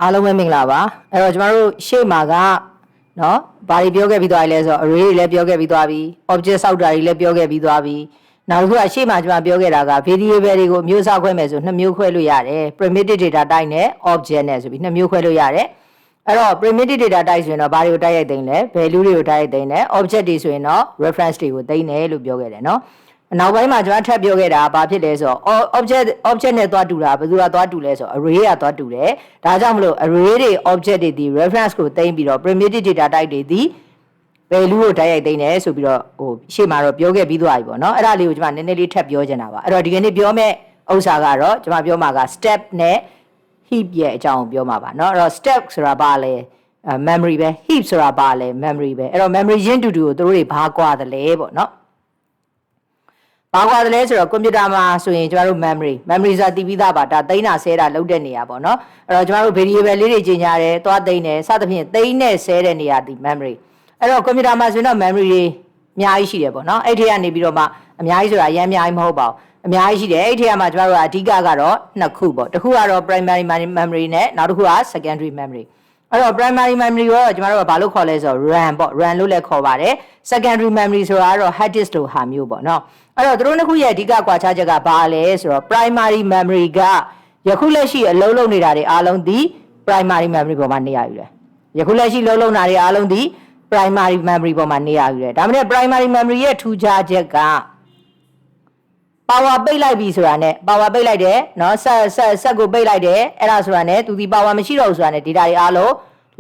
အားလုံးပဲမင်္ဂလာပါအဲ့တော့ကျွန်တော်တို့ရှေ့မှာကနော်ဘာတွေပြောခဲ့ပြီးသွားပြီလဲဆိုတော့ array တွေလည်းပြောခဲ့ပြီးသွားပြီ object ဆောက်တာတွေလည်းပြောခဲ့ပြီးသွားပြီနောက်တစ်ခုကရှေ့မှာကျွန်တော်ပြောခဲ့တာက variable တွေကိုအမျိုးအစားခွဲမယ်ဆိုနှစ်မျိုးခွဲလို့ရတယ် primitive data type နဲ့ object နဲ့ဆိုပြီးနှစ်မျိုးခွဲလို့ရတယ်အဲ့တော့ primitive data type ဆိုရင်တော့ဘာတွေကိုတိုက်ရိုက်သိမ်းလဲ value တွေကိုတိုက်ရိုက်သိမ်းတယ် object တွေဆိုရင်တော့ reference တွေကိုသိမ်းတယ်လို့ပြောခဲ့တယ်နော်နောက်ပိုင်းမှာကျွန်တော်ထပ်ပြောခဲ့တာဘာဖြစ်လဲဆိုတော့ object နဲ့သွားတူတာဘယ်သူကသွားတူလဲဆိုတော့ array ကသွားတူတယ်ဒါကြောင့်မလို့ array တွေ object တွေဒီ reference ကိုသိမ်းပြီးတော့ primitive data type တွေဒီ value ကိုတိုက်ရိုက်သိမ်းတယ်ဆိုပြီးတော့ရှေ့မှာတော့ပြောခဲ့ပြီးသွားပြီပေါ့နော်အဲ့ဒါလေးကိုကျွန်မနည်းနည်းလေးထပ်ပြောချင်တာပါအဲ့တော့ဒီကနေ့ပြောမယ့်ဥစ္စာကတော့ကျွန်မပြောမှာက step နဲ့ heap ရဲ့အကြောင်းကိုပြောမှာပါเนาะအဲ့တော့ step ဆိုတာဘာလဲmemory ပဲ heap ဆိုတာဘာလဲ memory ပဲအဲ့တော့ memory ချင်းတူတူကိုတို့တွေဘာကွာတယ်လဲပေါ့เนาะဘာကွာတယ်လဲဆိုတော့ကွန်ပျူတာမှာဆိုရင်ကျွန်တော်တို့ memory ဆိုတာတည်ပြီးသားပါဒါသိမ်းတာဆဲတာလုပ်တဲ့နေရာပေါ့เนาะအဲ့တော့ကျွန်တော်တို့ variable လေးတွေကြီးညာတယ်သွားသိမ်းတယ်စသဖြင့်သိမ်းနဲ့ဆဲတဲ့နေရာဒီ memory အဲ့တော့ကွန်ပျူတာမှာဆိုရင်တော့ memory တွေအများကြီးရှိတယ်ပေါ့เนาะအဲ့ဒီကနေပြီးတော့မှအများကြီးဆိုတာအများကြီးမဟုတ်ပါဘူးအများကြီးရှိတယ်အဲ့ဒီထဲမှာကျွန်တော်တို့အဓိကကတော့နှစ်ခုပေါ့တစ်ခုကတော့ primary memory နဲ့နောက်တစ်ခုက secondary memory အဲ့တော့ primary memory ကိုကျွန်တော်တို့ကဘာလို့ခေါ်လဲဆိုတော့ RAM ပေါ့ RAM လို့လည်းခေါ်ပါတယ် secondary memory ဆိုတာကတော့ hard disk လိုဟာမျိုးပေါ့နော်အဲ့တော့တို့နှစ်ခုရဲ့အဓိကကွာခြားချက်ကဘာလဲဆိုတော့ primary memory ကယခုလက်ရှိအလုံးလုံးနေတာတွေအားလုံးဒီ primary memory ပေါ်မှာနေရယူတယ်ယခုလက်ရှိလုံးလုံးတာတွေအားလုံးဒီ primary memory ပေါ်မှာနေရယူတယ်ဒါမှမဟုတ် primary memory ရဲ့ထူးခြားချက်ကpower ပိတ်လိုက်ပြီဆိုတာနဲ့ power ပိတ်လိုက်တယ်เนาะဆက်ကိုပိတ်လိုက်တယ်အဲ့ဒါဆိုတာနဲ့သူဒီ power မရှိတော့ဘူးဆိုတာနဲ့ data တွေအားလုံး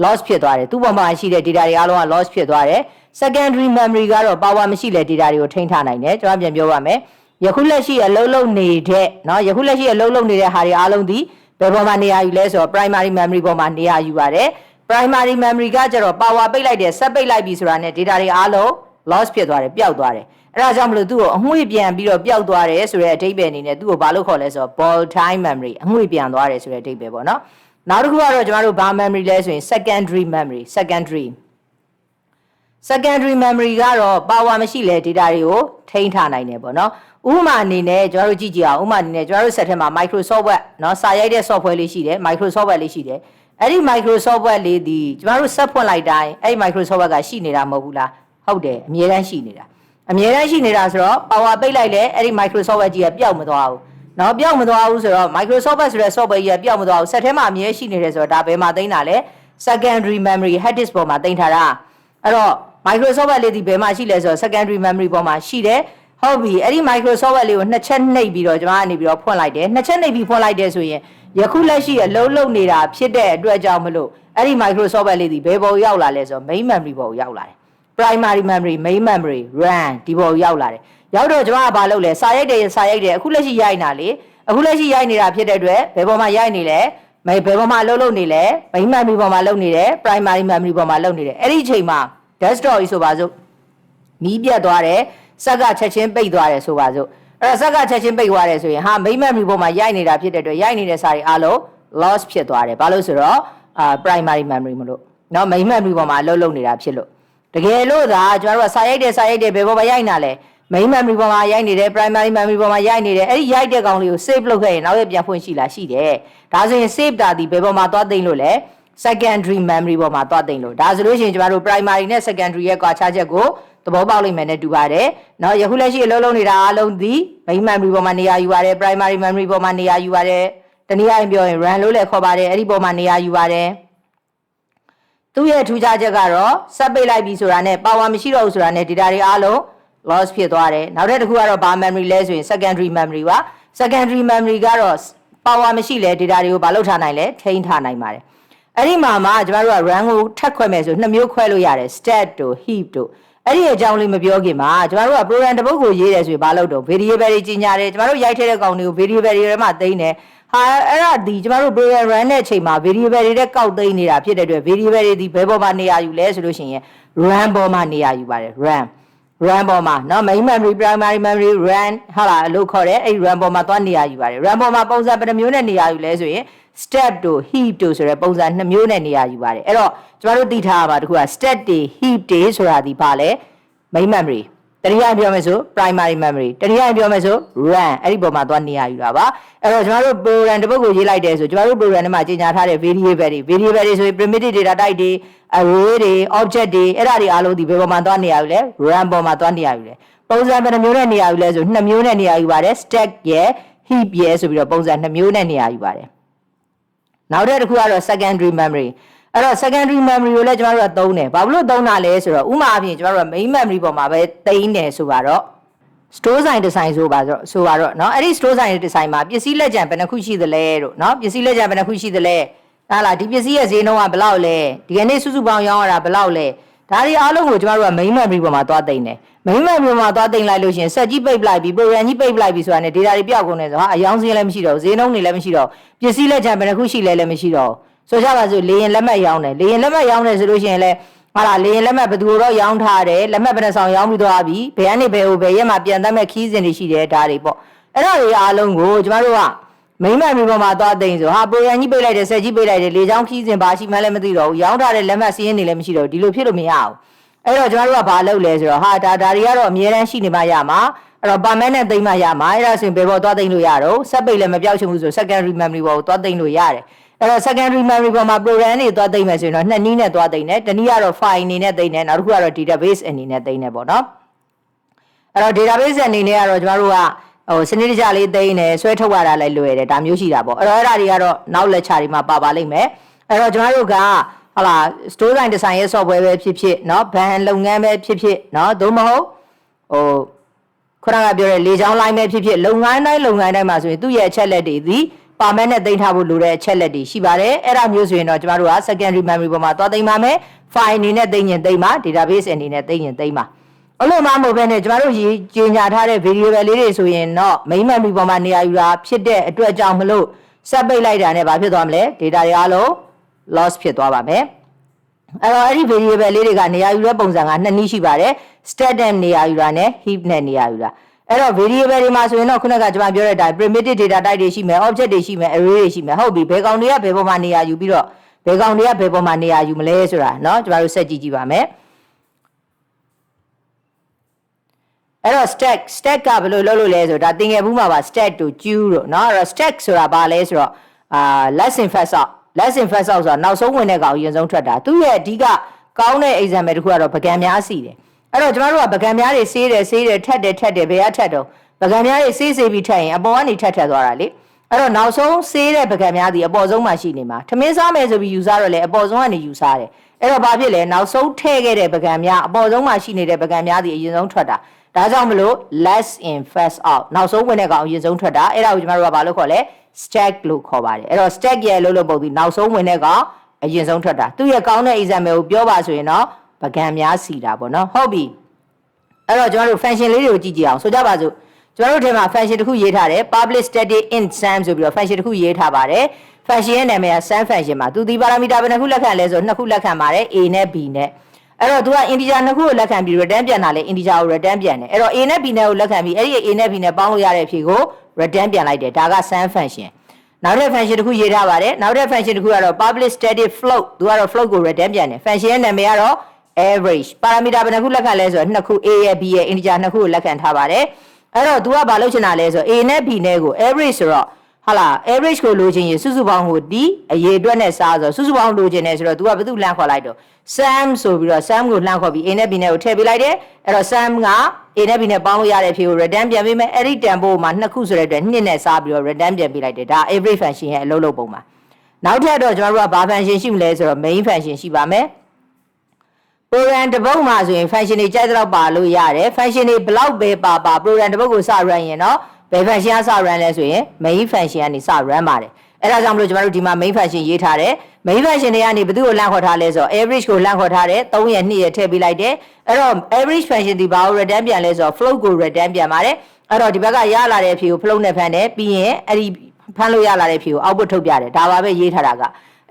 loss ဖြစ်သွားတယ်သူ့ပေါ်မှာရှိတဲ့ data တွေအားလုံးက loss ဖြစ်သွားတယ် secondary memory ကတော့ power မရှိတဲ့ data တွေကိုထိန်းထားနိုင်တယ်ကျွန်တော်ပြန်ပြောပါမယ်ယခုလက်ရှိအလုံးလုံးနေတဲ့เนาะယခုလက်ရှိအလုံးလုံးနေတဲ့ဟာတွေအားလုံးဒီဘယ်ပေါ်မှာနေရာယူလဲဆိုတော့ primary memory ပေါ်မှာနေရာယူပါတယ် primary memory ကကျတော့ power ပိတ်လိုက်တယ်ဆက်ပိတ်လိုက်ပြီဆိုတာနဲ့ data တွေအားလုံး loss ဖြစ်သွားတယ်ပျောက်သွားတယ်အဲ့ဒါကြောင့်မလို့သူ့ကိုအငွေ့ပြန်ပြီးတော့ပျောက်သွားတယ်ဆိုတဲ့အဓိပ္ပာယ်အနေနဲ့သူ့ကိုဘာလို့ခေါ်လဲဆိုတော့ volatile memory အငွေ့ပြန်သွားတယ်ဆိုတဲ့အဓိပ္ပာယ်ပေါ့နော်နောက်တစ်ခုကတော့ကျွန်တော်တို့ဘာ memory လဲဆိုရင် secondary memory secondary memory ကတော့ power မရှိလဲ data တွေကိုထိန်းထားနိုင်တယ်ပေါ့နော်ဥပမာအနေနဲ့ကျွန်တော်တို့ကြည့်ကြည့်အောင်ဥပမာအနေနဲ့ကျွန်တော်တို့ set ထဲမှာ Microsoft Word เนาะစာရိုက်တဲ့ software လေးရှိတယ် Microsoft Word လေးရှိတယ်အဲ့ဒီ Microsoft Word လေးဒီကျွန်တော်တို့ set ဖွင့်လိုက်တိုင်းအဲ့ဒီ Microsoft Word ကရှိနေတာမဟုတ်ဘူးလားဟုတ်တယ်အမြဲတမ်းရှိနေတာအမြဲတမ်းရှိနေတာဆိုတော့ power ပိတ်လိုက်လဲအဲ့ဒီ Microsoft Word ကြီးကပျောက်မသွားဘူးเนาะပျောက်မသွားဘူးဆိုတော့ Microsoft Word ဆိုတဲ့ software ကြီးကပျောက်မသွားဘူး set ထဲမှာအမြဲရှိနေတယ်ဆိုတော့ဒါဘယ်မှာသိမ်းတာလဲ secondary memory hard disk ပေါ်မှာသိမ်းထားတာအဲ့တော့ Microsoft Word လေးဒီဘယ်မှာရှိလဲဆိုတော့ secondary memory ပေါ်မှာရှိတယ်ဟုတ်ပြီအဲ့ဒီ Microsoft Word လေးကိုနှစ်ချက်နှိပ်ပြီးတော့ကျွန်မကနေပြီးတော့ဖွင့်လိုက်တယ်နှစ်ချက်နှိပ်ပြီးဖွင့်လိုက်တယ်ဆိုရင်ယခုလက်ရှိအလုံးလုံးနေတာဖြစ်တဲ့အတွက်ကြောင့်မလို့အဲ့ဒီ Microsoft Word လေးဒီဘယ်ပေါ်ရောက်လာလဲဆိုတော့ main memory ပေါ်ရောက်လာတယ် primary memory main memory RAM ဒီပေါ်ရောက်လာတယ်ရောက်တော့ကျွန်မကဘာလုပ်လဲစာရိုက်တယ်အခုလက်ရှိရိုက်နေတာလေအခုလက်ရှိရိုက်နေတာဖြစ်တဲ့အတွက်ဘယ်ပေါ်မှာရိုက်နေလဲဘယ်ပေါ်မှာလုံးနေလဲ main memory ပေါ်မှာလုံးနေတယ် primary memory ပေါ်မှာလုံးနေတယ်အဲ့ဒီအချိန်မှာ desktop ကြီးဆိုပါစို့မီးပြတ်သွားတယ်စက်ကချက်ချင်းပိတ်သွားတယ်ဆိုပါစို့အဲ့တော့စက်ကချက်ချင်းပိတ်သွားတယ်ဆိုရင်ဟာ main memory ပေါ်မှာရိုက်နေတာဖြစ်တဲ့အတွက်ရိုက်နေတဲ့စာတွေအားလုံး loss ဖြစ်သွားတယ်ဘာလို့ဆိုတော့primary memory မလို့เนาะ main memory ပေါ်မှာလုံးနေတာဖြစ်လို့တကယ်လို့သာကျွန်တော်တို့ကစာရိုက်တယ်ဘယ်ပေါ်မှာရိုက်နေတာလဲ main memory ပေါ်မှာရိုက်နေတယ် primary memory ပေါ်မှာရိုက်နေတယ်အဲ့ဒီရိုက်တဲ့ကောင်လေးကို save လုပ်ခဲ့ရင်နောက်ရပြန်ဖွင့်ရှိလားရှိတယ်ဒါဆိုရင် save တာဒီဘယ်ပေါ်မှာသွားသိမ်းလို့လဲ secondary memory ပေါ်မှာသွားသိမ်းလို့ဒါဆိုလို့ရှိရင်ကျွန်တော်တို့ primary နဲ့ secondary ရဲ့ကွာခြားချက်ကိုသဘောပေါက်လိမ့်မယ်နဲ့တူပါတယ်เนาะယခုလက်ရှိအလုံးလုံးနေတာအားလုံးဒီ main memory ပေါ်မှာနေရာယူပါတယ် primary memory ပေါ်မှာနေရာယူပါတယ်တနည်းအားဖြင့်ပြောရင် RAM လို့လည်းခေါ်ပါတယ်အဲ့ဒီပေါ်မှာနေရာယူပါတယ်သူ့ရဲ့ထူးခြားချက်ကတော့စက်ပိတ်လိုက်ပြီဆိုတာနဲ့ power မရှိတော့ဘူးဆိုတာနဲ့ data တွေအားလုံး loss ဖြစ်သွားတယ်နောက်တစ်ခုကတော့ဘာ memory လဲဆိုရင် secondary memory ပါ secondary memory ကတော့ power မရှိလဲ data တွေကိုဘာလုပ်ထားနိုင်လဲထိန်းထားနိုင်ပါတယ်အဲ့ဒီမှာကျွန်တော်တို့က RAM ကိုထပ်ခွဲမယ်ဆိုနှစ်မျိုးခွဲလို့ရတယ် stat တို့ heap တို့အဲ့ဒီအကြောင်းလေးမပြောခင်မှာကျွန်တော်တို့က program တစ်ပုဒ်ကိုရေးတယ်ဆိုရင်ဘာလုပ်တော့ variable တွေကြီးညာတယ်ကျွန်တော်တို့ရိုက်ထည့်တဲ့ကောင်တွေကို variable တွေထဲမှာသိမ်းတယ်ဟာအဲ့ဒါဒီကျွန်တော်တို့ program run တဲ့အချိန်မှာ variable တွေတဲ့ကောက်သိမ်းနေတာဖြစ်တဲ့အတွက် variable တွေဒီဘယ်ပေါ်မှာနေရာယူလဲဆိုလို့ရှိရင် RAM ပေါ်မှာနေရာယူပါတယ် RAM ပေါ်မှာเนาะ main memory primary memory RAM ဟာလားလို့ခေါ်တယ်အဲ့ RAM ပေါ်မှာသွားနေရာယူပါတယ် RAM ပေါ်မှာပုံစံဘယ်နှမျိုးနဲ့နေရာယူလဲဆိုရင် step တို့ heap တို့ဆိုတဲ့ပုံစံနှစ်မျိုးနဲ့နေရာယူပါတယ်အဲ့တော့ကျွန်တော်တို့သိထားရပါတခုက step တွေ heap တွေဆိုတာဒီပါလဲ main memory တတိယပြောမယ်ဆို primary memory တတိယပြောမယ်ဆို RAM အဲ့ဒီပုံမှာသွားနေရယူတာပါအဲ့တော့ကျွန်တော်တို့ program တစ်ပုဒ်ကိုရေးလိုက်တယ်ဆိုကျွန်တော်တို့ program ထဲမှာကြီးညာထားတဲ့ variable တွေဆိုရင် primitive data type တွေ array တွေ object တွေအဲ့ဒါတွေအားလုံးဒီဘယ်ပုံမှာသွားနေရယူလဲ RAM ပုံမှာသွားနေရယူလဲပုံစံဘယ်နှမျိုးနဲ့နေရယူလဲဆို2မျိုးနဲ့နေရယူပါတယ် stack ရယ် heap ရယ်ဆိုပြီးတော့ပုံစံ2မျိုးနဲ့နေရယူပါတယ်နောက်တစ်ခုကတော့ secondary memory အဲ့တော့ secondary memory ကိုလည်းကျွန်တော်တို့ကသုံးတယ်ဘာလို့သုံးတာလဲဆိုတော့ဥမာအဖြစ်ကျွန်တော်တို့က main memory ပေါ်မှာပဲသိမ်းတယ်ဆိုတော့ store ဆိုင်ဒီဇိုင်းဆိုပါတော့เนาะအဲ့ဒီ store ဆိုင်ဒီဇိုင်းမှာပစ္စည်းလက်ကျန်ဘယ်နှခုရှိသလဲတို့เนาะပစ္စည်းလက်ကျန်ဘယ်နှခုရှိသလဲဟာလားဒီပစ္စည်းရဲ့ဈေးနှုန်းကဘယ်လောက်လဲဒီကနေ့စုစုပေါင်းရောင်းရတာဘယ်လောက်လဲဒါတွေအားလုံးကိုကျွန်တော်တို့က main memory ပေါ်မှာသွားသိမ်းတယ် main memory ပေါ်မှာသွားသိမ်းလိုက်လို့ရှိရင်ဆက်ကြီးပိတ်လိုက်ပြီး program ကြီးပိတ်လိုက်ပြီးဆိုတာနဲ့ data တွေပြောက်ကုန်နေဆိုဟာအယောင်စင်းလည်းမရှိတော့ဈေးနှုန်းတွေလည်းမရှိတော့ပစ္စည်းလက်ကျန်ဘယ်နှခုရှိလဲလည်းမရှိတော့ဆိုကြပါစို့လေရင်လက်မှတ်ရောင်းတယ်လေရင်လက်မှတ်ရောင်းတယ်ဆိုလို့ရှိရင်လည်းဟာလားလေရင်လက်မှတ်ဘယ်သူတော့ရောင်းထားတယ်လက်မှတ်ဘယ်နှဆောင်ရောင်းပြီးသွားပြီဘယ်ကနေဘယ်ဟိုဘယ်ရက်မှာပြန်တတ်မဲ့ခီးစဉ်တွေရှိတယ်ဒါတွေပေါ့အဲ့ဒါတွေအားလုံးကိုကျမတို့က main memory ပေါ်မှာသွားသိမ်းဆိုဟာ program ကြီးပိတ်လိုက်တယ်ဆက်ကြီးပိတ်လိုက်တယ်လေချောင်းခီးစဉ်ဘာရှိမှလည်းမသိတော့ဘူးရောင်းထားတဲ့လက်မှတ်စီးရင်တွေလည်းမရှိတော့ဘူးဒီလိုဖြစ်လို့မရအောင်အဲ့တော့ကျမတို့ကဘာလုပ်လဲဆိုတော့ဟာဒါတွေကတော့အမြဲတမ်းရှိနေမှရမှာအဲ့တော့ permanent သိမ်းမှရမှာအဲ့ဒါဆိုရင်ဘယ်ပေါ်သွားသိမ်းလို့ရတော့ဆက်ပိတ်လည်းမပြောက်ချင်ဘူးဆို secondary memory ပေါ်ကိုသွားသိမ်းလို့ရတယ်အဲ့တော့ secondary memory ပေါ်မှာ program တွေသွားသိမ်းမယ်ဆိုရင်တော့နှစ်နည်းနဲ့သွားသိမ်းတယ်တနည်းကတော့ file အနေနဲ့သိမ်းတယ်နောက်တစ်ခုကတော့ database အနေနဲ့သိမ်းတယ်ပေါ့နော်အဲ့တော့ database အနေနဲ့ကတော့ကျမတို့ကစနစ်တကျလေးသိမ်းတယ်ဆွဲထုတ်ရတာလည်းလွယ်တယ်ဒါမျိုးရှိတာပေါ့အဲ့တော့အဲ့ဒါတွေကတော့နောက် lecture တွေမှာပါလိမ့်မယ်အဲ့တော့ကျမတို့ကဟာလား store line design ရဲ့ software ပဲဖြစ်เนาะဘဏ်လုပ်ငန်းပဲဖြစ်เนาะသို့မဟုတ်ခုနကပြောတဲ့လေချောင်း line ပဲဖြစ်လုပ်ငန်းတိုင်းမှာဆိုရင်သူ့ရဲ့အချက်လက်တွေဒီpermanent နဲ့သိမ်းထားဖို့လိုတဲ့အချက်လက်တွေရှိပါတယ်အဲ့ဒါမျိုးဆိုရင်တော့ကျမတို့က secondary memory ပေါ်မှာသွားသိမ်းပါမယ် file အနေနဲ့သိမ်းရင်သိမ်းပါ database အနေနဲ့သိမ်းရင်သိမ်းပါအဲ့လိုမှမဟုတ်ဘဲနဲ့ကျမတို့ကြီးညာထားတဲ့ variable လေးတွေဆိုရင်တော့ main memory ပေါ်မှာနေရာယူတာဖြစ်တဲ့အတွက်ကြောင့်မလို့ဆက်ပိတ်လိုက်တာနဲ့ဘာဖြစ်သွားမလဲ data တွေအားလုံး loss ဖြစ်သွားပါမယ်အဲ့တော့အဲ့ဒီ variable လေးတွေကနေရာယူတဲ့ပုံစံကနှစ်နည်းရှိပါတယ် stack နဲ့နေရာယူတာနဲ့ heap နဲ့နေရာယူတာအဲ့တော့ variable တွေမှာဆိုရင်တော့ခုနကကျွန်မပြောတဲ့အတိုင်း primitive data type တွေရှိမယ် object တွေရှိမယ် array တွေရှိမယ်ဟုတ်ပြီဘယ်ကောင်တွေကဘယ်ပေါ်မှာနေရာယူပြီးတော့ဘယ်ကောင်တွေကဘယ်ပေါ်မှာနေရာယူမလဲဆိုတာเนาะကျွန်တော်တို့ဆက်ကြည့်ပါမယ်အဲ့တော့ stack ကဘယ်လိုလုပ်လို့လဲဆိုတော့ဒါသင်ငယ်ဘူးမှာပါ stack to queue တို့เนาะအဲ့တော့ stack ဆိုတာဘာလဲဆိုတော့less in first out ဆိုတာနောက်ဆုံးဝင်တဲ့ကောင်အရင်ဆုံးထွက်တာသူ့ရဲ့အဓိကကောင်းတဲ့ example တခုကတော့ပကံများစီတယ်အဲ့တော့ကျမတို့ကပကံများတွေဆေးတယ်ထက်တယ်ဘယ်ကထက်တော့ပကံများတွေဆေးပြီးထက်ရင်အပေါ်ကနေထက်သွားတာလေအဲ့တော့နောက်ဆုံးဆေးတဲ့ပကံများဒီအပေါ်ဆုံးမှာရှိနေမှာထမင်းစားမယ်ဆိုပြီးယူစားတော့လေအပေါ်ဆုံးကနေယူစားတယ်အဲ့တော့ဘာဖြစ်လဲနောက်ဆုံးထည့်ခဲ့တဲ့ပကံများအပေါ်ဆုံးမှာရှိနေတဲ့ပကံများဒီအရင်ဆုံးထွက်တာဒါကြောင့်မလို့ less in first out နောက်ဆုံးဝင်တဲ့ကောင်အရင်ဆုံးထွက်တာအဲ့ဒါကိုကျမတို့ကဘာလို့ခေါ်လဲ stack လို့ခေါ်ပါတယ်အဲ့တော့ stack ရဲ့လို့ပုံဒီနောက်ဆုံးဝင်တဲ့ကောင်အရင်ဆုံးထွက်တာသူ့ရဲ့ကောင်းတဲ့ example ကိုပြောပါဆိုရင်တော့ပကံများစီတာပေါ့နော်ဟုတ်ပြီအဲ့တော့ကျွန်တော်တို့ function လေးတွေကိုကြည့်အောင်ဆိုကြပါစို့ကျွန်တော်တို့ထဲမှာ function တစ်ခုရေးထားတယ် public static int sum ဆိုပြီးတော့ function တစ်ခုရေးထားပါတယ် function ရဲ့နာမည်က sum function မှာသူဒီ parameter ဘယ်နှခုလက်ခံလဲဆိုနှစ်ခုလက်ခံပါတယ် a နဲ့ b နဲ့အဲ့တော့သူက integer နှစ်ခုကိုလက်ခံပြီး return ပြန်တာလေ integer ကို return ပြန်တယ်အဲ့တော့ a နဲ့ b နဲ့ကိုလက်ခံပြီးအဲ့ဒီ a နဲ့ b နဲ့ပေါင်းလို့ရတဲ့အဖြေကို return ပြန်လိုက်တယ်ဒါက sum function နောက်တဲ့ function တစ်ခုရေးထားပါတယ်နောက်တဲ့ function တစ်ခုကတော့ public static float သူကတော့ float ကို return ပြန်တယ် function ရဲ့နာမည်ကတော့ average parameter ဘယ်နှခုလက်ခံလဲဆိုတော့နှစ်ခု a ရဲ့ b ရဲ့ integer နှစ်ခုကိုလက်ခံထားပါတယ်အဲ့တော့ तू ကဘာလုပ်ချင်တာလဲဆိုတော့ a နဲ့ b နဲ့ကို average ဆိုတော့ဟာလား average ကိုလိုချင်ရင်စုစုပေါင်းကိုဒီအရေအတွက်နဲ့စားဆိုစုစုပေါင်းလိုချင်တယ်ဆိုတော့ तू ကဘယ်သူလှမ်းခေါ်လိုက်တော့ sum ဆိုပြီးတော့ sum ကိုလှမ်းခေါ်ပြီး a နဲ့ b နဲ့ကိုထည့်ပေးလိုက်တယ်အဲ့တော့ sum က a နဲ့ b နဲ့ပေါင်းလို့ရတဲ့အဖြေကို return ပြန်ပေးမယ်အဲ့ဒီတန်ဖိုးမှာနှစ်ခုဆိုတဲ့အတွက်2နဲ့စားပြီးတော့ return ပြန်ပေးလိုက်တယ်ဒါ average function ရဲ့အလုပ်လုပ်ပုံပါနောက်ထပ်တော့ကျွန်တော်တို့ကဘာ function ရှိမလဲဆိုတော့ main function ရှိပါမယ် program တစ်ပုဒ်မှာဆိုရင် function တွေကြိုက်တဲ့လောက်ပါလို့ရတယ် function တွေဘလောက်ပဲပါ program တစ်ပုဒ်ကိုစ run ရင်တော့ဘယ် function ကစ run လဲဆိုရင် main function ကနေစ run ပါတယ်အဲ့ဒါကြောင့်မလို့ကျွန်တော်တို့ဒီမှာ main function ရေးထားတယ် main function တွေကနေဘယ်သူ့ကိုလမ်းခေါ်ထားလဲဆိုတော့ average ကိုလမ်းခေါ်ထားတယ်3ရက်2ရက်ထည့်ပေးလိုက်တယ်အဲ့တော့ average function ဒီဘာကို return ပြန်လဲဆိုတော့ float ကို return ပြန်ပါတယ်အဲ့တော့ဒီဘက်ကရလာတဲ့အဖြေကို float နဲ့ဖမ်းတယ်ပြီးရင်အဲ့ဒီဖမ်းလို့ရလာတဲ့အဖြေကို output ထုတ်ပြတယ်ဒါပါပဲရေးထားတာက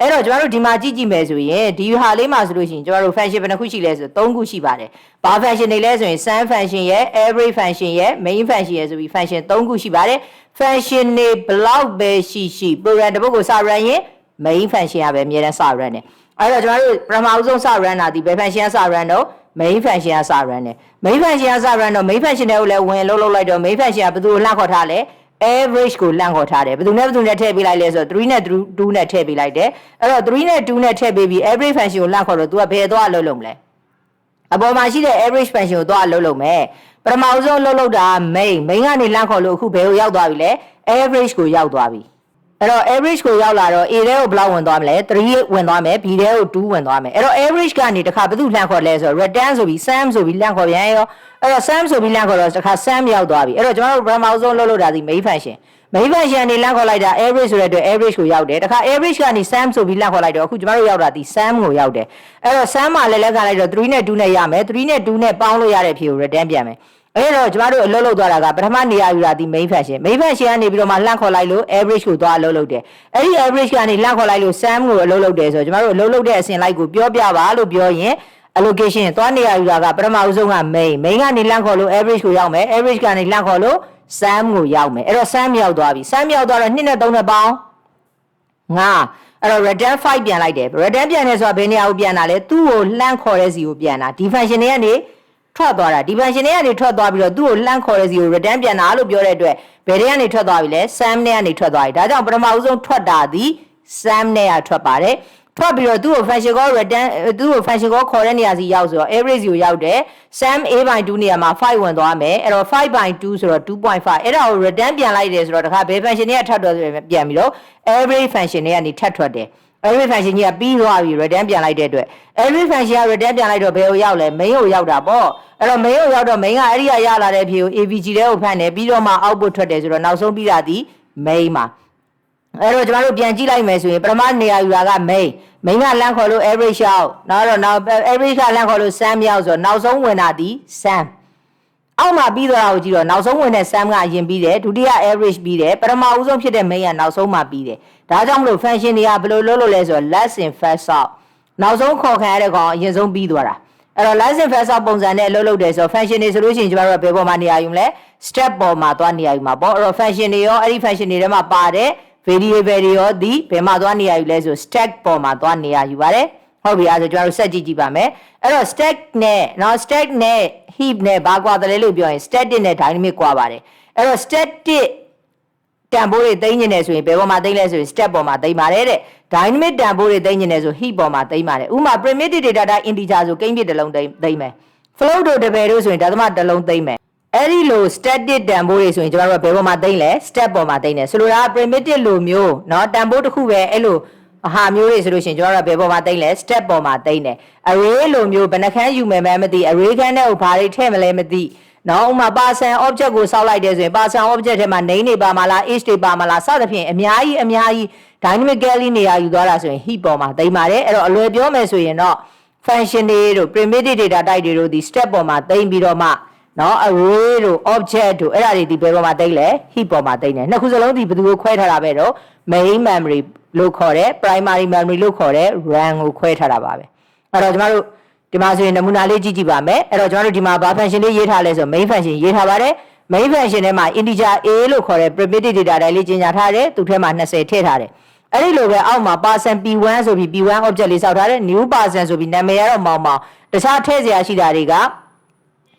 အဲ့တော့ကျွန်တော်တို့ဒီမှာကြည့်မယ်ဆိုရင်ဒီဟာလေးမှာဆိုလို့ရှိရင်ကျွန်တော်တို့ function ဘယ်နှခုရှိလဲဆိုတော့3ခုရှိပါတယ်။ဘာ function တွေလဲဆိုရင် sum function ရဲ့ average function ရဲ့ main function ရဲ့ဆိုပြီး function 3ခုရှိပါတယ်။ function တွေဘလောက်ပဲရှိ program တစ်ပုဒ်ကိုစ run ရင် main function ကပဲအများနဲ့စ run တယ်။အဲ့တော့ကျွန်တော်တို့ပထမဦးဆုံးစ run တာဒီဘယ် function ကစ run တော့ main function ကစ run တယ် main function ကစ run တော့ main function တွေကိုလည်းဝင်လှုပ်လိုက်တော့ main function ကဘယ်သူကိုလှမ်းခေါ်ထားလဲ average ကိုလှမ်းခေါ်ထားတယ်ဘယ်သူနဲ့ထည့်ပေးလိုက်လဲဆိုတော့3နဲ့2နဲ့ထည့်ပေးလိုက်တယ်အဲ့တော့3နဲ့2နဲ့ထည့်ပေးပြီး average function ကိုလှမ်းခေါ်တော့ तू ကဘယ်သွားလှုပ်လုံးလဲအပေါ်မှာရှိတဲ့ average function ကိုသွားလှုပ်လုံးမယ်ပထမဆုံးလှုပ်တာ main ကနေလှမ်းခေါ်လို့အခုဘယ်ကိုရောက်သွားပြီလဲ average ကိုရောက်သွားပြီအဲ့တော့ average ကိုရောက်လာတော့ A ထဲကိုဘယ်လောက်ဝင်သွားမလဲ3ဝင်သွားမယ် B ထဲကို2ဝင်သွားမယ်အဲ့တော့ average ကနေတခါဘယ်သူလှမ်းခေါ်လဲဆိုတော့ return ဆိုပြီး sum ဆိုပြီးလှမ်းခေါ်ပြန်ရောအဲ့တော့ sum ဆိုပြီးလှမ်းခေါ်တော့တခါ sum ရောက်သွားပြီအဲ့တော့ကျွန်တော်တို့ပထမဆုံးလှုပ်တာဒီ main function ကနေလှမ်းခေါ်လိုက်တာ average ဆိုတဲ့အတွက် average ကိုရောက်တယ်တခါ average ကနေ sum ဆိုပြီးလှမ်းခေါ်လိုက်တော့အခုကျွန်တော်တို့ရောက်တာဒီ sum ကိုရောက်တယ်အဲ့တော့ sum မှာလည်းလက်ခံလိုက်တော့3နဲ့2နဲ့ရမယ်3နဲ့2နဲ့ပေါင်းလို့ရတဲ့ဖြေကို return ပြန်မယ်အဲ့တော့ကျမတို့အလုပ်လုပ်သွားတာကပထမနေရာယူတာဒီ main function ကနေပြီးတော့မှလှမ်းခေါ်လိုက်လို့ average ကိုသွားအလုပ်လုပ်တယ်အဲ့ဒီ average ကနေလှမ်းခေါ်လိုက်လို့ sum ကိုအလုပ်လုပ်တယ်ဆိုတော့ကျမတို့အလုပ်လုပ်တဲ့အစဉ်လိုက်ကိုပြောပြပါလို့ပြောရင် allocation သွားနေရာယူတာကပထမအဆုံးက main ကနေလှမ်းခေါ်လို့ average ကိုရောက်မယ် average ကနေလှမ်းခေါ်လို့ sum ကိုရောက်မယ်အဲ့တော့ sum ရောက်သွားပြီ sum ရောက်သွားတော့2နဲ့3နဲ့ပေါင်း5အဲ့တော့ return 5ပြန်လိုက်တယ် return ပြန်တယ်ဆိုတာဘယ်နေရာကိုပြန်တာလဲသူ့ကိုလှမ်းခေါ်တဲ့စီကိုပြန်တာဒီ function တွေကနေထွက်သွားတာဒီ function တွေကနေထွက်သွားပြီးတော့သူ့ကိုလှမ်းခေါ်တဲ့စီကို return ပြန်တာလို့ပြောတဲ့အတွက်ဘယ်တွေကနေထွက်သွားပြီလဲ sum နဲ့ကနေထွက်သွားပြီဒါကြောင့်ပထမဦးဆုံးထွက်တာဒီ sum နဲ့ကထွက်ပါတယ်ထွက်ပြီးတော့သူ့ကို function call return သူ့ကို function call ခေါ်တဲ့နေရာစီရောက်ဆိုတော့ average ကိုရောက်တယ် sum a/2 နေရာမှာ5ဝင်သွားမယ်အဲ့တော့ 5/2 ဆိုတော့ 2.5 အဲ့ဒါကို return ပြန်လိုက်တယ်ဆိုတော့တခါဘယ် function တွေကထပ်ထွက်ပြန်ပြီးတော့ average function တွေကနေထပ်ထွက်တယ် average function ကြီးကပြီးသွားပြီ return ပြန်လိုက်တဲ့အတွက် average function က return ပြန်လိုက်တော့ဘယ်ကိုရောက်လဲ main ကိုရောက်တာပေါ့အဲ့တော့ main ကိုရောက်တော့ main ကအဲ့ဒီကရလာတဲ့ဖြေကို avg ထဲကိုဖတ်နေပြီးတော့မှ output ထွက်တယ်ဆိုတော့နောက်ဆုံးပြီးတာဒီ main မှာအဲ့တော့ကျွန်တော်တို့ပြန်ကြည့်လိုက်မယ်ဆိုရင်ပထမနေရာယူတာက main ကလမ်းခေါ်လို့ average ရောက်နောက် average ကလမ်းခေါ်လို့ sum ရောက်ဆိုတော့နောက်ဆုံးဝင်တာဒီ sum အောက်မှာပြီးသွားတာကိုကြည့်တော့နောက်ဆုံးဝင်တဲ့ sum ကအရင်ပြီးတယ်ဒုတိယ average ပြီးတယ်ပထမဦးဆုံးဖြစ်တဲ့ main ကနောက်ဆုံးမှပြီးတယ်ဒါကြောင့်မလို့ function တွေကဘယ်လိုလုပ်လို့လဲဆိုတော့ last in first out နောက်ဆုံးခေါ်ခံရတဲ့ကောင်အရင်ဆုံးပြီးသွားတာအဲ့တော့ last in first out ပုံစံနဲ့အလုပ်လုပ်တယ်ဆိုတော့ function တွေဆိုလို့ရှိရင်ကျွန်တော်တို့ကဘယ်ပေါ်မှာနေရာယူမလဲ step ပေါ်မှာသွားနေရာယူမှာပေါ့အဲ့တော့ function တွေရောအဲ့ဒီ function တွေထဲမှာပါတယ် variable တွေရောဒီဘယ်မှာသွားနေရာယူလဲဆို stack ပေါ်မှာသွားနေရာယူပါတယ်ဟုတ်ပြီအဲ့ဒါဆိုကျွန်တော်တို့ဆက်ကြည့်ပါမယ်အဲ့တော့ stack နဲ့ heap နဲ့ဘာကွာတယ်လဲလို့ပြောရင် static နဲ့ dynamic ကွာပါတယ်အဲ့တော့ static တန်ဖိုးတွေသိမ်းနေတယ်ဆိုရင်ဘယ်ပေါ်မှာသိမ်းလဲဆိုရင် step ပေါ်မှာသိမ်းပါတယ်တဲ့ dynamic တန်ဖိုးတွေသိမ်းနေတယ်ဆို heap ပေါ်မှာသိမ်းပါတယ်ဥပမာ primitive data type integer ဆိုကိန်းပြတစ်လုံးသိမ်းမယ် float တို့ double တို့ဆိုရင်ဒသမတစ်လုံးသိမ်းမယ်အဲ့ဒီလို static တန်ဖိုးတွေဆိုရင်ကျွန်တော်တို့ကဘယ်ပေါ်မှာသိမ်းလဲ step ပေါ်မှာသိမ်းတယ်ဆိုလိုတာ primitive လိုမျိုးเนาะတန်ဖိုးတစ်ခုပဲအဲ့လိုဟာမျိုးတွေဆိုလို့ရှိရင်ကျွန်တော်တို့ကဘယ်ပေါ်မှာသိမ်းလဲ step ပေါ်မှာသိမ်းတယ် array လိုမျိုးဘယ်နှခန်းယူမယ်မသိ array ခန်းတဲ့ကိုဘာတွေထည့်မလဲမသိနော်ဥမာ person object ကိုစောက်လိုက်တယ်ဆိုရင် person object ထဲမှာ name တွေပါမလား age တွေပါမလားစသဖြင့်အများကြီး dynamically နေရာယူသွားတာဆိုရင် heap ပေါ်မှာသိမ်းပါတယ်အဲ့တော့အလွယ်ပြောမယ်ဆိုရင်တော့ function တွေတို့ primitive data type တွေတို့ဒီ step ပေါ်မှာသိမ်းပြီးတော့မှနော် array တို့ object တို့အဲ့ဒါတွေဒီဘယ်ပေါ်မှာသိမ်းလဲ heap ပေါ်မှာသိမ်းတယ်နှစ်ခုစလုံးဒီဘယ်သူကိုခွဲထားတာပဲတော့ main memory လို့ခေါ်တယ် primary memory လို့ခေါ်တယ် RAM ကိုခွဲထားတာပါပဲအဲ့တော့ကျွန်တော်တို့ဒီမှာဆိုရင်နမူနာလေးကြည့်ပါမယ်အဲ့တော့ကျွန်တော်တို့ဒီမှာဘာ function လေးရေးထားလဲဆို main function ရေးထားပါတယ် main function ထဲမှာ integer a လို့ခေါ်တဲ့ primitive data type လေးကျင်ညာထားတယ်သူထဲမှာ20ထည့်ထားတယ်အဲ့ဒီလိုပဲအောက်မှာ person p1 ဆိုပြီး p1 object လေးစောက်ထားတယ် new person ဆိုပြီးနာမည်ကတော့မောင်တခြားထည့်စရာရှိတာတွေ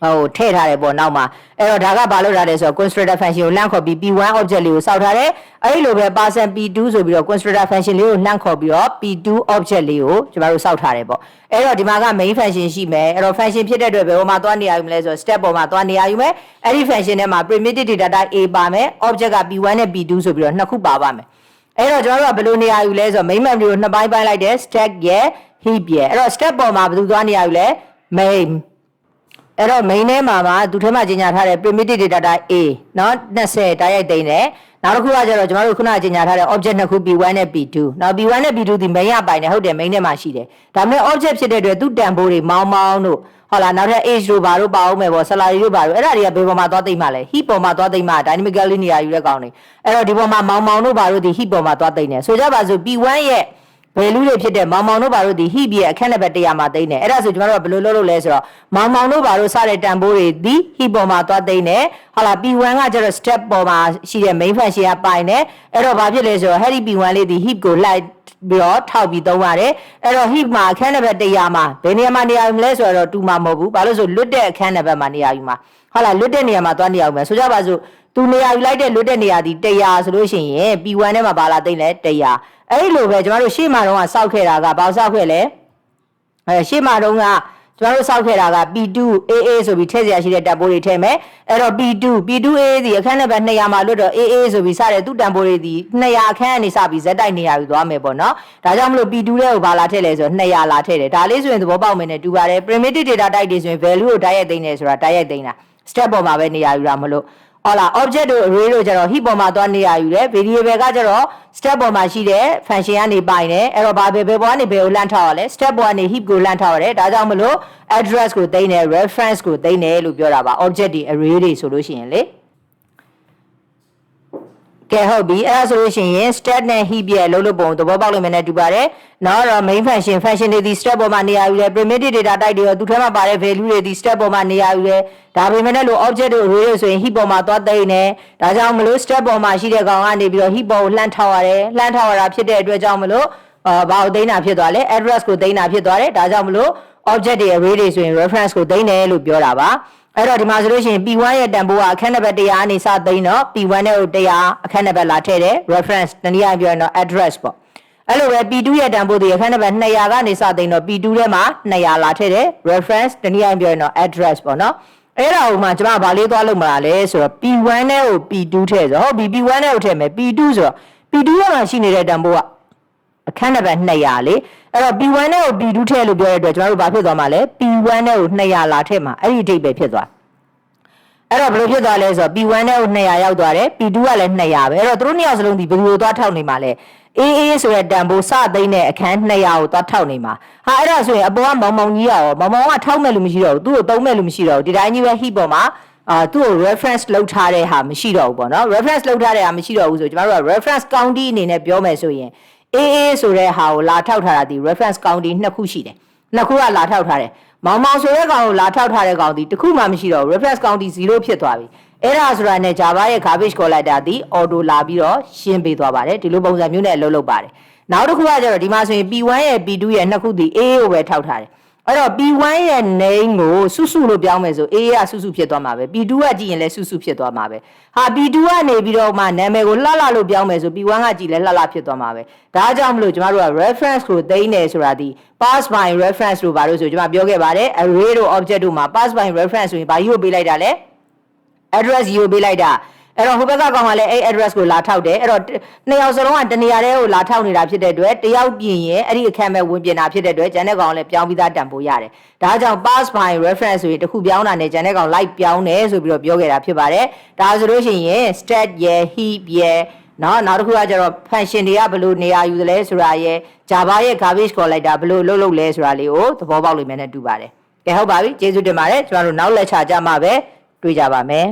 ကဟိုထည့်ထားတယ်ပေါ့နောက်မှာအဲ့တော့ဒါကဘာလို့ထားလဲဆိုတော့ constructor function ကိုလှမ်းခေါ်ပြီး p1 object လေးကိုစောက်ထားတယ်အဲ့ဒီလိုပဲ person p2 ဆိုပြီးတော့ constructor function လေးကိုလှမ်းခေါ်ပြီးတော့ p2 object လေးကိုကျွန်တော်တို့စောက်ထားတယ်ပေါ့အဲ့တော့ဒီမှာက main function ရှိမယ်အဲ့တော့ function ဖြစ်တဲ့အတွက်ဘယ်ပေါ်မှာသွားနေရယူမလဲဆိုတော့ step ပေါ်မှာသွားနေရယူမယ်အဲ့ဒီ function ထဲမှာ primitive data type a ပါမယ် object က p1 နဲ့ p2 ဆိုပြီးတော့နှစ်ခုပါပါမယ်အဲ့တော့ကျွန်တော်တို့ကဘယ်လိုနေရာယူလဲဆိုတော့ main memory ကိုနှစ်ပိုင်းလိုက်တယ် stack ရဲ့ heap ရဲ့အဲ့တော့ step ပေါ်မှာဘယ်သူသွားနေရယူလဲ mainအဲ့တော့ main ထဲမှာသူထဲမှာကြီးညာထားတဲ့ primitive data type a เนาะ20တိုက်ရိုက်သိမ်းတယ်နောက်တစ်ခုကကျတော့ကျွန်တော်တို့ခုနကကြီးညာထားတဲ့ object နှစ်ခု p1 နဲ့ p2 နောက် p1 နဲ့ p2 ဒီ main ရပိုင်တယ်ဟုတ်တယ် main ထဲမှာရှိတယ်ဒါပေမဲ့ object ဖြစ်တဲ့အတွက်သူ့တန်ဖိုးတွေမောင်းတို့ဟုတ်လားနောက်ထပ် age တို့ဘာတို့ပါအောင်မယ်ပေါ့ salary တို့ဘာတို့အဲ့ဒါတွေကဘယ်ပေါ်မှာသွားသိမ်းမှာလဲ heap ပေါ်မှာသွားသိမ်းမှာ dynamically နေရာယူတဲ့ကောင်တွေအဲ့တော့ဒီပေါ်မှာမောင်းတို့ဘာတို့ဒီ heap ပေါ်မှာသွားသိမ်းတယ်ဆိုကြပါစို့ p1 ရဲ့ value တွေဖြစ်တဲ့မောင်မောင်တို့ဘာလို့ဒီ heap ရဲ့အခက်နံပါတ်100မှာသိနေအဲ့ဒါဆိုကျွန်တော်တို့ကဘယ်လိုလုပ်လဲဆိုတော့မောင်မောင်တို့ဘာလို့စတဲ့တန်ဖိုးတွေဒီ heap ပေါ်မှာသွားသိနေဟုတ်လား P1 ကကျတော့ step ပေါ်မှာရှိတဲ့ main function ကပိုင်နေအဲ့တော့ဘာဖြစ်လဲဆိုတော့ heady P1 လေးဒီ heap ကိုလိုက်ပြီးတော့ထောက်ပြီးသုံးရတယ်အဲ့တော့ heap မှာအခန်းနံပါတ်100မှာဘယ်နေရာမှာနေရာယူမလဲဆိုတော့2မှာမဟုတ်ဘူးဘာလို့ဆိုလွတ်တဲ့အခန်းနံပါတ်မှာနေရာယူမှာဟုတ်လားလွတ်တဲ့နေရာမှာသွားနေရာယူမယ်ဆိုကြပါစို့သူနေရာယူလိုက်တဲ့လွတ်တဲ့နေရာဒီ100ဆိုလို့ရှိရင် P1 ထဲမှာပါလာသိမ့်လဲ100အဲ့လိုပဲကျွန်တော်တို့ရှေ့မှာတော့စောက်ခဲ့တာကဘာစောက်ခဲ့လဲရှေ့မှာတော့ကကျွန်တော်တို့စောက်ခဲ့တာက P2 AA ဆိုပြီးထည့်စရာရှိတဲ့တန်ဖိုးတွေထည့်မယ်အဲ့တော့ P2A ဒီအခန်းနံပါတ်200မှာလွတ်တော့ AA ဆိုပြီးစတဲ့သူ့တန်ဖိုးတွေဒီ200အခန်းကနေစပြီးဇက်တိုက်နေရာယူသွားမယ်ပေါ့နော်ဒါကြောင့်မလို့ P2 တဲ့ကိုဘာလာထည့်လဲဆိုတော့200လာထည့်တယ်ဒါလေးဆိုရင်သဘောပေါက်မယ်နဲ့တူပါတယ် primitive data type တွေဆိုရင် value ကိုတိုက်ရိုက်သိမ်းတယ်ဆိုတာတိုက်ရိုက်သိမ်းတာ step ပေါ်မှာပဲနေရာယူတာမလို့ဟုတ်လား object တို့ array တို့ကျတော့ heap ပေါ်မှာသွားနေရာယူတယ် variable ကကျတော့ step ပေါ်မှာရှိတဲ့ function ကနေပိုင်တယ်အဲ့တော့ဘာပဲဘယ်ပေါ်ကနေဘယ်ကိုလှမ်းထောက်ရလဲ step ပေါ်ကနေ heap ကိုလှမ်းထောက်ရတယ်ဒါကြောင့်မလို့ address ကိုသိမ်းတယ် reference ကိုသိမ်းတယ်လို့ပြောတာပါ object တွေ array တွေဆိုလို့ရှိရင်လေကဲဟုတ်ပြီအဲ့ဒါဆိုလို့ရှိရင် stat နဲ့ heap ရဲ့အလုပ်လုပ်ပုံသဘောပေါက်လို့မယ်နဲ့တူပါတယ်နောက်တော့ main function တွေဒီ step ပေါ်မှာနေရာယူတယ် primitive data type တွေရောသူထဲမှာပါတဲ့ value တွေဒီ step ပေါ်မှာနေရာယူတယ်ဒါပေမဲ့လည်း object တို့ array တွေဆိုရင် heap ပေါ်မှာသွားသိမ်းတယ်ဒါကြောင့်မလို့ step ပေါ်မှာရှိတဲ့ကောင်ကနေပြီးတော့ heap ပေါ်ကိုလှမ်းထောက်ရတယ်လှမ်းထောက်ရတာဖြစ်တဲ့အတွက်ကြောင့်မလို့ဘာကိုသိမ်းတာဖြစ်သွားလဲ address ကိုသိမ်းတာဖြစ်သွားတယ်ဒါကြောင့်မလို့ object တွေ array တွေဆိုရင် reference ကိုသိမ်းတယ်လို့ပြောတာပါအဲ့တော့ဒီမှာဆိုလို့ရှိရင် P1 ရဲ့တန်ဖိုးကအခန်းနံပါတ်100အနေစသိမ်းတော့ P1 နဲ့ကို100အခန်းနံပါတ်လာထည့်တယ် reference တနည်းအားဖြင့်ပြောရင်တော့ address ပေါ့အဲ့လိုပဲ P2 ရဲ့တန်ဖိုးဒီအခန်းနံပါတ်200ကနေစသိမ်းတော့ P2 ထဲမှာ200လာထည့်တယ် reference တနည်းအားဖြင့်ပြောရင်တော့ address ပေါ့နော်အဲ့ဒါဟိုမှာကျွန်မဗာလေးသွားလုပ်မလားလဲဆိုတော့ P1 နဲ့ကို P2 ထည့်ဆိုဟုတ်ပြီ P1 နဲ့ကိုထည့်မယ် P2 ဆိုတော့ P2 မှာရှိနေတဲ့တန်ဖိုးကအခန်းနံပါတ်200လေအဲ့တော့ P1 နဲ့ကို P2 ထည့်လို့ပြောရတဲ့အတွက်ကျွန်တော်တို့ဘာဖြစ်သွားမှာလဲ P1 နဲ့ကို200လာထည့်မှာအဲ့ဒီအဓိပ္ပာယ်ဖြစ်သွားအဲ့တော့ဘယ်လိုဖြစ်သွားလဲဆိုတော့ P1 နဲ့ကို200ရောက်သွားတယ် P2 ကလည်း200ပဲအဲ့တော့သူတို့နှစ်ယောက်စလုံးဒီဘယ်လိုသွားထောက်နေမှာလဲ AA ဆိုတဲ့တန်ဖိုးစသိမ်းတဲ့အခန်း200ကိုသွားထောက်နေမှာဟာအဲ့ဒါဆိုရင်အပေါ်ကမောင်မောင်ကြီးရောမောင်မောင်ကထောက်မဲ့လို့မရှိတော့ဘူးသူ့ကိုသုံးမဲ့လို့မရှိတော့ဘူးဒီတိုင်းကြီးပဲ heap ပေါ်မှာသူ့ကို reference လုပ်ထားတဲ့ဟာမရှိတော့ဘူးပေါ့နော် reference လုပ်ထားတဲ့ဟာမရှိတော့ဘူးဆိုကျွန်တော်တို့က reference county အနေနဲ့ပြောမယ်ဆိုရင် AA ဆိုတဲ့ဟာကိုလာထောက်ထားတာဒီ reference county နှစ်ခုရှိတယ်နှစ်ခုကလာထောက်ထားတယ်မောင်မောင်ဆိုတဲ့ကောင်ကိုလာထောက်ထားတဲ့ကောင်ဒီတစ်ခုမှမရှိတော့ဘူး reference county 0ဖြစ်သွားပြီအဲ့ဒါဆိုတာနဲ့ Java ရဲ့ garbage collector ဒီ auto လာပြီးတော့ရှင်းပေးသွားပါတယ်ဒီလိုပုံစံမျိုးနဲ့အလုပ်လုပ်ပါတယ်နောက်တစ်ခုကကျတော့ဒီမှာဆိုရင် P1 ရဲ့ P2 ရဲ့နှစ်ခုဒီ A ကိုပဲထောက်ထားတယ်အဲ့တော့ P1 ရဲ့ name ကိုစုစုလို့ပြောင်းမယ်ဆို A ကစုစုဖြစ်သွားမှာပဲ P2 ကကြည့်ရင်လည်းစုစုဖြစ်သွားမှာပဲဟာ P2 ကနေပြီးတော့မှနာမည်ကိုလှလှလို့ပြောင်းမယ်ဆို P1 ကကြည့်လဲလှလှဖြစ်သွားမှာပဲဒါကြောင့်မလို့ကျမတို့က reference ကိုသိမ်းတယ်ဆိုတာဒီ pass by reference လို့ဘာလို့ဆိုကျမပြောခဲ့ပါတယ် array တို့ object တို့မှာ pass by reference ဆိုရင်ဘာကြီးကိုပေးလိုက်တာလဲ address ကြီးကိုပေးလိုက်တာအဲ့တော့ဟိုဘက်ကကောင်ကလည်းအဲ့ address ကိုလာထောက်တယ်အဲ့တော့နှစ်ယောက်စလုံးကတနေရာတည်းကိုလာထောက်နေတာဖြစ်တဲ့အတွက်တယောက်ပြင်ရင်အဲ့ဒီအခန်းမဲ့ဝင်ပြင်တာဖြစ်တဲ့အတွက်ကျန်တဲ့ကောင်ကလည်းပြောင်းပြီးသားတန်ဖိုးရတယ်ဒါကြောင့် pass by reference ဆိုရင်တစ်ခုပြောင်းတာနဲ့ကျန်တဲ့ကောင် like ပြောင်းတယ်ဆိုပြီးတော့ပြောခဲ့တာဖြစ်ပါတယ်ဒါဆိုလို့ရှိရင် stat ရဲ့ heap ရဲ့နောက်တစ်ခုကကျတော့ function တွေကဘယ်လိုနေရာယူသလဲဆိုတာရဲ့ Java ရဲ့ garbage collector ဘယ်လိုလုပ်လဲဆိုတာလေးကိုသဘောပေါက်လိမ့်မယ်နဲ့တူပါတယ်ကဲဟုတ်ပါပြီကျေးဇူးတင်ပါတယ်ကျွန်တော်တို့နောက် lecture ကြမှာပဲတွေ့ကြပါမယ်